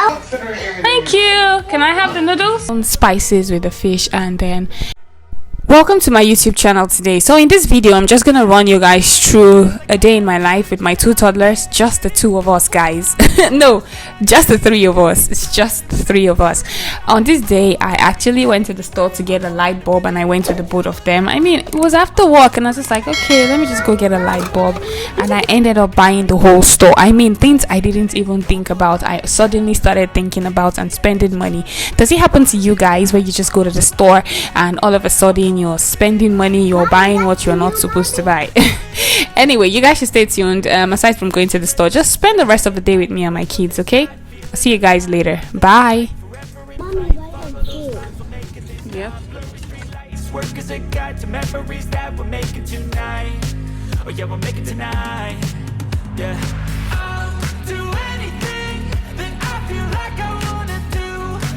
Thank you. Can I have the noodles? Spices with the fish, and then welcome to my YouTube channel today. So in this video I'm just gonna run you guys through a day in my life with my two toddlers. Just the two of us, guys. No, just the three of us. It's just the three of us. On this day I actually went to the store to get a light bulb, and I went with the both of them. I mean, it was after work and I was just like, okay, let me just go get a light bulb, and I ended up buying the whole store. I mean, things I didn't even think about, I suddenly started thinking about and spending money. Does it happen to you guys where you just go to the store and all of a sudden you're spending money, you're buying what you're not supposed to buy? Anyway, you guys should stay tuned. Aside from going to the store, just spend the rest of the day with me and my kids, okay? I'll see you guys later. Bye. Yep. Work as a guide to memories that we're making tonight. Oh yeah, we'll make it tonight. Yeah. I'll do anything that I feel like I wanna do.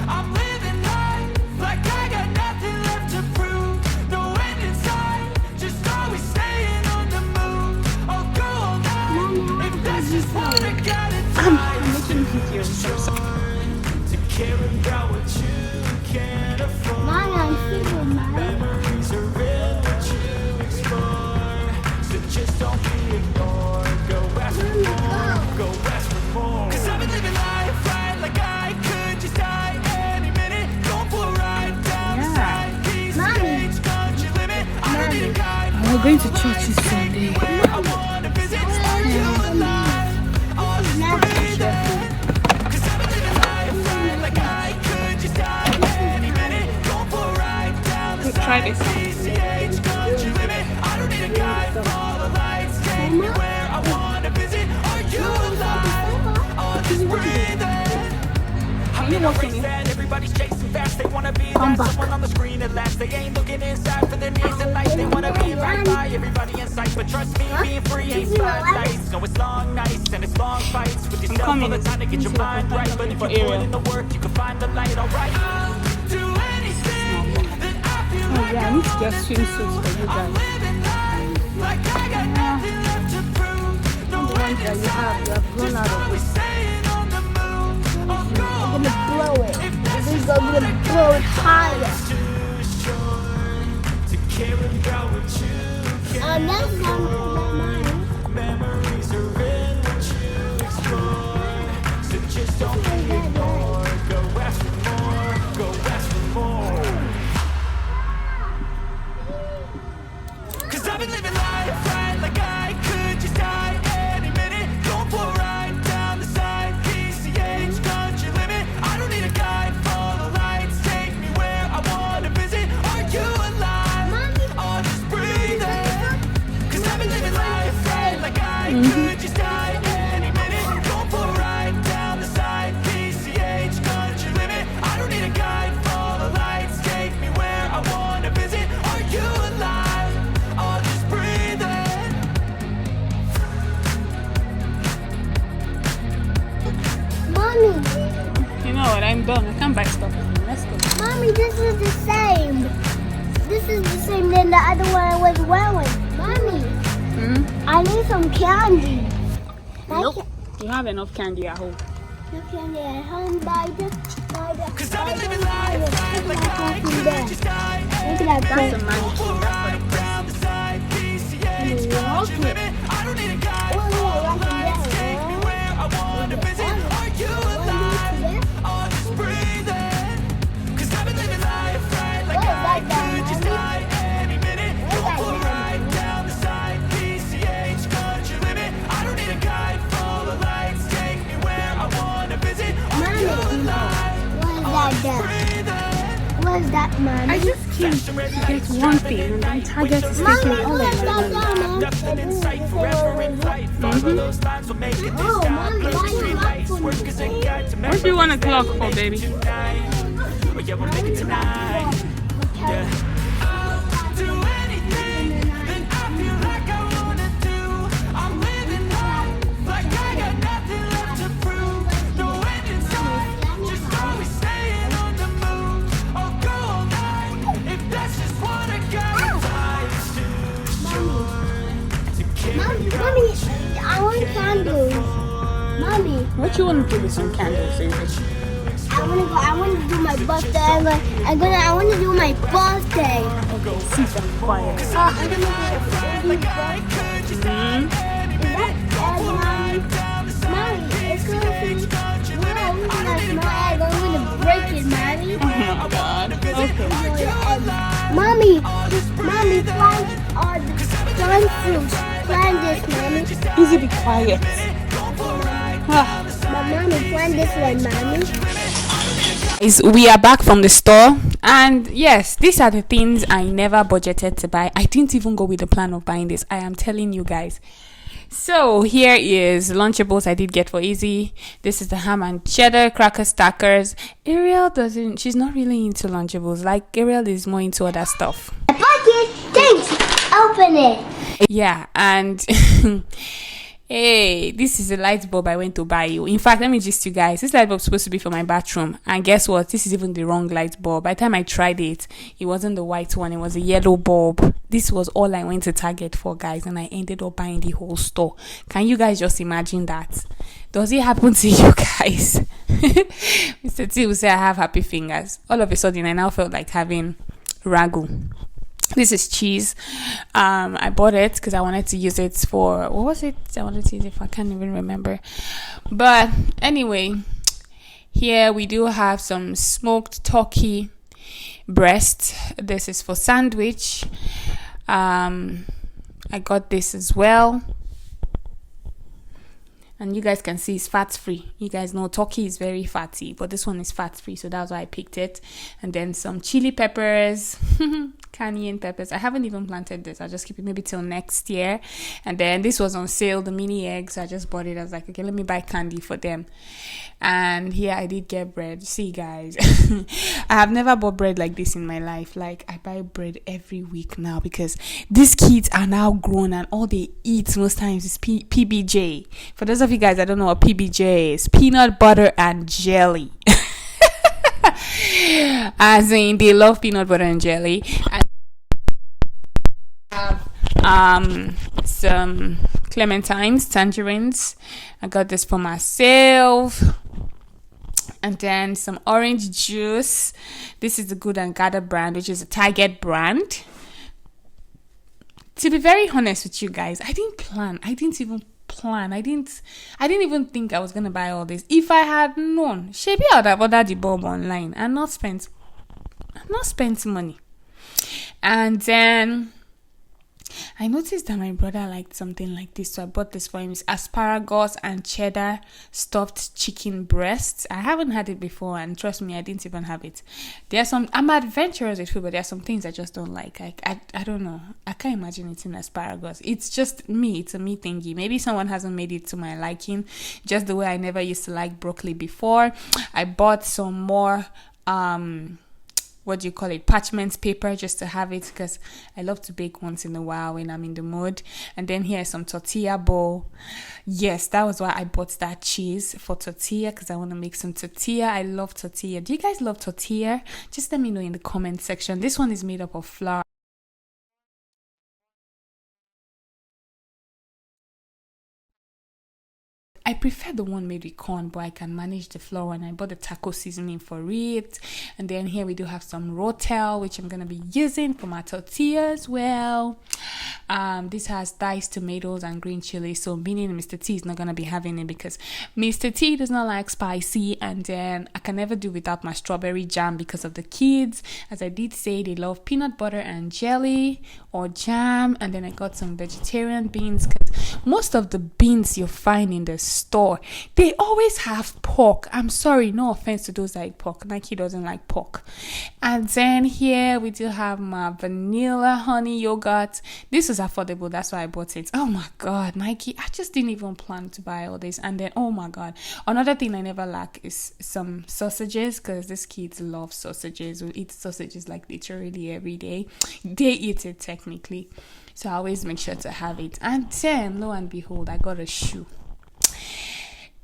I'm living life like I got nothing left to prove. No end in sight, just always staying on the move. I'll go all night if that's just what I gotta do. I'm making video. To care about what you can't afford. Memories are real that you explore, so just don't be ignored. Go ask for more, go ask for more. 'Cause I've been living life right like I could just die any minute. Going for a ride down the side, keys to change, country limit. I don't need a guide. We're going to church this Sunday. I wanna visit, are you alive? All this breathing. 'Cause I've been living life right like I could just die any minute. Going for a ride down the side. Try this. I don't need a guide, follow the lights, take me where I wanna visit. Are you alive? Oh, just breathing. I'm in a race that everybody's chasing fast. They wanna be that someone on the screen at last. They ain't looking inside for their needs in life. They wanna be right by everybody in sight. But trust me, being free ain't spotlights. No, it's long nights and it's long fights with yourself all the time to get your mind right. But if you put in the work, you can find the light. Alright, I'll do anything that I feel like I need to get swimsuits for you guys. like I got nothing left to prove. No end in sight, just always staying on the move. I'll go all I'm gonna blow it. if that's We're just gonna blow it higher. too short to care about what you can. That's not mine. Memories are real that you explore, so just don't be ignored. Go ask for more, go ask for more. 'Cause I've been living life right like I could just die any minute. Going for a ride down the side, PCH, country limit. I don't need a guide, follow lights, take me where I wanna visit. Are you alive? Oh, just breathing. 'Cause I've been living life right like I could just die any minute. Going for a ride down the side, PCH, country limit. I don't need a guide, follow lights, take me where I wanna visit. Are you alive? Oh, just breathing. Mommy, You know what? I'm done. I can't buy stuff. Let's go. Mommy, this is the same. This is the same than the other one I was wearing. Mommy, I need some candy. Nope. You have enough candy at home. No candy at home by the 'Cause I've been living life right like I could just die. Look at that That's a guy. mansion. Right down the side, PCH, country limit. I don't need a guide, Oh, follow yeah, lights, take me where I wanna visit. Are you alive? Oh, just breathing. 'Cause I've been living life right like I could just die any minute. Go for a ride down the side, PCH, country limit. I don't need a guide, follow lights, take me where I wanna visit. Are you alive? What is that? What is that, Mommy? I just came to get one thing, and then Target is Mommy, taking all what of is my that, money. Mom? Nothing in sight, forever in flight. Follow those lines, we'll make it this Oh, time. Mommy, why Blue you street lock lights, for me? work as a guide to What do you want a clock for, baby? tonight. Oh yeah, we'll make it tonight. Yeah. I'll do anything that I feel like I wanna do. I'm living life like I got nothing left to prove. No end in sight, just always staying on the move. I'll go all night if that's just what I got. Life's too short to care Mommy, about Mommy, I want candles. Mommy. What you want to do with some candles, Ingrid? I want to do my birthday. I want to do my birthday. Okay, sit and quiet. I'm gonna do my birthday. Is that Mommy? Mommy, it's going to be. No, that's my egg. I'm gonna break it, Mommy. Oh my God. Okay. Mommy, plant fruits. Plant this, Mommy. Easy, be quiet. Ah. But Mommy, plant this one, Mommy. We are back from the store, and yes, these are the things I never budgeted to buy. I didn't even go with the plan of buying this, I am telling you guys. So here is Lunchables I did get for Izzy. This is the ham and cheddar cracker stackers. Ariel she's not really into Lunchables. Like, Ariel is more into other stuff. I bought it. Thanks. Open it. Yeah, and hey, this is a light bulb I went to buy you. In fact, let me just you guys, this light bulb is supposed to be for my bathroom, and guess what, this is even the wrong light bulb. By the time I tried it, it wasn't the white one, it was a yellow bulb. This was all I went to Target for, guys, and I ended up buying the whole store. Can you guys just imagine that? Does it happen to you guys? Mr. T will say I have happy fingers. All of a sudden I now felt like having ragu. This is cheese. I bought it because I wanted to use it for, what was it I wanted to use it for? I can't even remember. But anyway, here we do have some smoked turkey breast. This is for sandwich. I got this as well. And you guys can see it's fat free. You guys know turkey is very fatty, but this one is fat free, so that's why I picked it. And then some chili peppers, cayenne peppers. I haven't even planted this. I'll just keep it maybe till next year. And then this was on sale, the mini eggs. I just bought it. I was like, okay, let me buy candy for them. And here I did get bread. See, guys, I have never bought bread like this in my life. Like, I buy bread every week now because these kids are now grown and all they eat most times is PBJ. For those of you guys that don't know what PBJ is, peanut butter and jelly. As in, they love peanut butter and jelly. And some clementines, tangerines. I got this for myself. And then some orange juice. This is the Good and Gather brand, which is a Target brand. To be very honest with you guys, I didn't even plan. I didn't even think I was gonna buy all this. If I had known, maybe I would have ordered the bulb online and not spent money. And then I noticed that my brother liked something like this, so I bought this for him. It's asparagus and cheddar stuffed chicken breasts. I haven't had it before, and trust me, I didn't even have it. I'm adventurous with food, but there are some things I just don't like. I don't know. I can't imagine eating asparagus. It's just me. It's a me thingy. Maybe someone hasn't made it to my liking, just the way I never used to like broccoli before. I bought some more parchment paper, just to have it because I love to bake once in a while when I'm in the mood. And then here's some tortilla bowl. Yes, that was why I bought that cheese for tortilla, because I want to make some tortilla. I love tortilla. Do you guys love tortilla? Just let me know in the comment section. This one is made up of flour. I prefer the one made with corn, but I can manage the flour, and I bought the taco seasoning for it. And then here we do have some rotel, which I'm going to be using for my tortilla as well. This has diced tomatoes and green chili, so meaning Mr. T is not going to be having it because Mr. T does not like spicy. And then I can never do without my strawberry jam because of the kids. As I did say, they love peanut butter and jelly or jam. And then I got some vegetarian beans, because most of the beans you find in the store, they always have pork. I'm sorry, no offense to those that eat pork. Nike doesn't like pork. And then here we do have my vanilla honey yogurt. This was affordable, that's why I bought it. Oh my god, Nike, I just didn't even plan to buy all this. And then, oh my god, another thing I never lack is some sausages, because these kids love sausages. We eat sausages like literally every day. They eat it technically, so I always make sure to have it. And then, lo and behold, I got a shoe.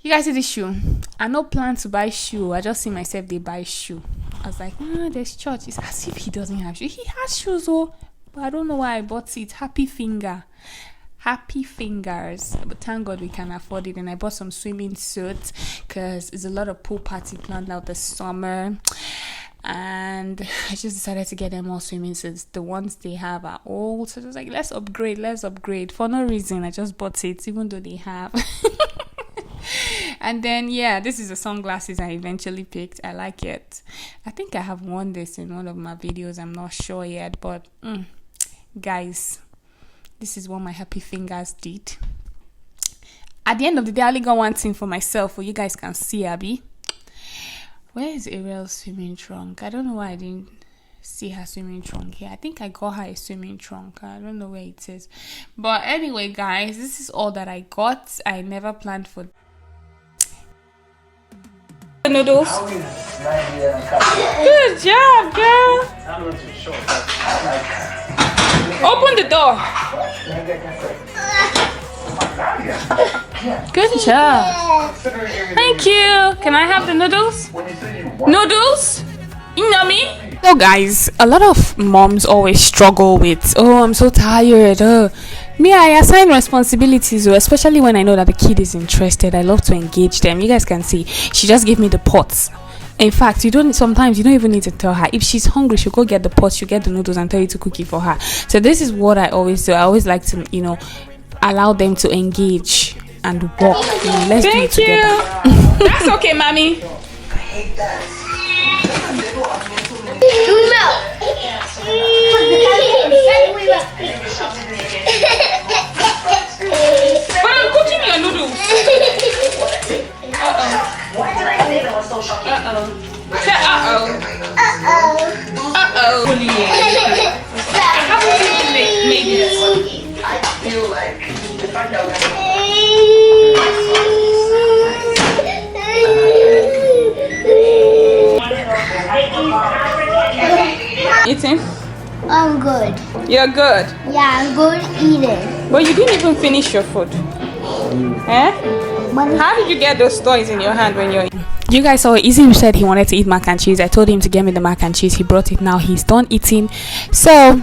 You guys see this shoe? I no plan to buy shoe. I just see myself they buy shoe. I was like, there's church. It's as if he doesn't have shoes. He has shoes, but I don't know why I bought it. Happy finger. happy fingers, but thank God we can afford it. And I bought some swimming suits because there's a lot of pool party planned out this summer, and I just decided to get them all swimming suits. The ones they have are old, so I was like, let's upgrade for no reason. I just bought it even though they have. And then this is the sunglasses I eventually picked. I like it. I think I have worn this in one of my videos, I'm not sure yet, but guys, this is what my happy fingers did. At the end of the day, I only got one thing for myself, you guys can see. Abby, where is Ariel's swimming trunk? I don't know why I didn't see her swimming trunk here. I think I got her a swimming trunk. I don't know where it is, but anyway, guys, this is all that I got. I never planned for the noodles. Good job, girl. Open the door. Good job. Thank you. Can I have the noodles? Noodles? You know me? So guys, a lot of moms always struggle with, oh, I'm so tired. Me, I assign responsibilities, especially when I know that the kid is interested. I love to engage them. You guys can see, she just gave me the pots. In fact, sometimes you don't even need to tell her. If she's hungry, she'll go get the pots, she'll get the noodles and tell you to cook it for her. So this is what I always do. I always like to, allow them to engage and walk. Let's do it together. That's okay, mommy. But I'm cooking your noodles. I haven't even made it. I feel like if I know eating? I'm good. You're good. Yeah, I'm good eating. But you didn't even finish your food. Eh? How did you get those toys in your hand when you're eating? You guys saw Izzy said he wanted to eat mac and cheese. I told him to get me the mac and cheese. He brought it. Now he's done eating. So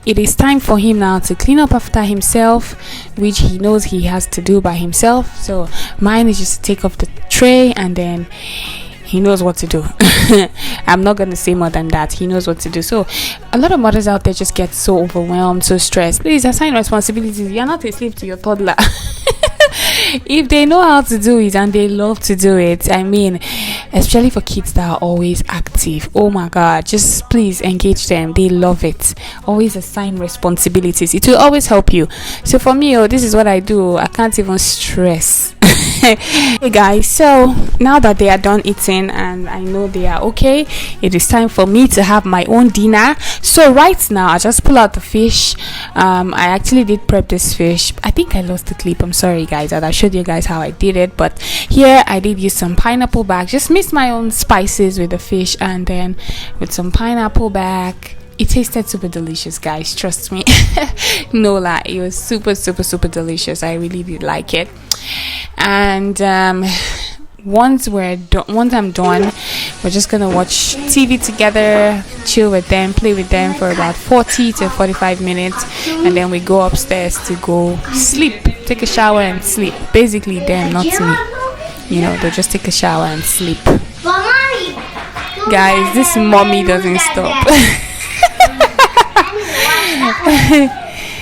it is time for him now to clean up after himself, which he knows he has to do by himself. So mine is just to take off the tray, and then he knows what to do. I'm not going to say more than that. He knows what to do. So a lot of mothers out there just get so overwhelmed, so stressed. Please assign responsibilities. You're not a slave to your toddler. If they know how to do it and they love to do it, I mean, especially for kids that are always active, oh my god, just please engage them. They love it. Always assign responsibilities. It will always help you. So for me, this is what I do. I can't even stress. Hey guys, so now that they are done eating and I know they are okay, it is time for me to have my own dinner. So right now I just pull out the fish. I actually did prep this fish. I think I lost the clip. I'm sorry guys that I showed you guys how I did it, but here I did use some pineapple back. Just mixed my own spices with the fish and then with some pineapple back. It tasted super delicious, guys, trust me. No lie, it was super delicious. I really did like it. And once I'm done, we're just gonna watch TV together, chill with them, play with them for about 40 to 45 minutes, and then we go upstairs to go sleep, take a shower and sleep. Basically them, not me. They'll just take a shower and sleep. Guys, this mommy doesn't stop.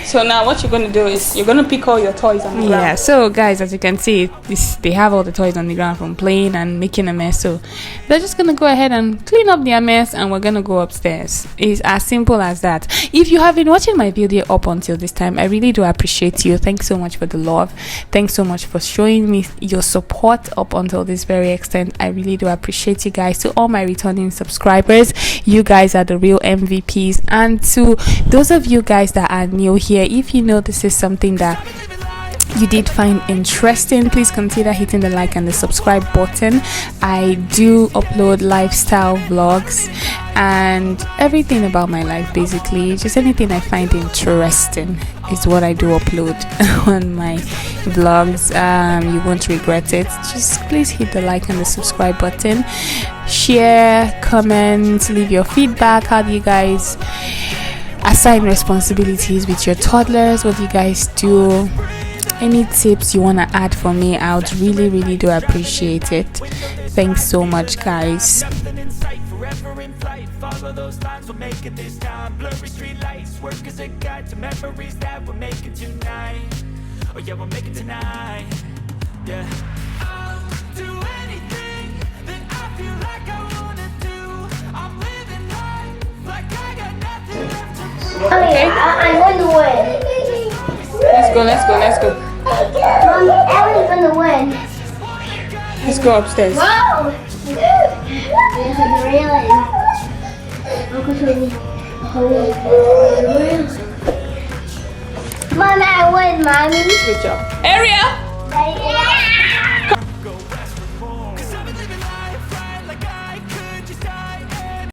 So now what you're going to do is you're going to pick all your toys on the ground. Yeah, so guys, as you can see, they have all the toys on the ground from playing and making a mess. So they're just going to go ahead and clean up their mess and we're going to go upstairs. It's as simple as that. If you have been watching my video up until this time, I really do appreciate you. Thanks so much for the love. Thanks so much for showing me your support up until this very extent. I really do appreciate you guys. To all my returning subscribers, you guys are the real MVPs. And to those of you guys that are new here, if you know this is something that you did find interesting, please consider hitting the like and the subscribe button. I do upload lifestyle vlogs and everything about my life, basically just anything I find interesting is what I do upload on my vlogs. You won't regret it. Just please hit the like and the subscribe button, share, comment, leave your feedback. How do you guys assign responsibilities with your toddlers, what you guys do, any tips you want to add for me. I would really do appreciate it. Thanks so much, guys. Follow those lines, we'll make it this time. Blurry street lights, work as a guide to memories that we'll make it tonight. Oh yeah, we'll make it tonight. Yeah. I'll do anything that I feel like I wanna do. I'm living life like I got nothing left to prove. Okay, I'm going to win. Let's go. Mom, Ellie's going to win. Let's go upstairs. Whoa! Really? Mom, I win, Mommy. Good job. Ariel!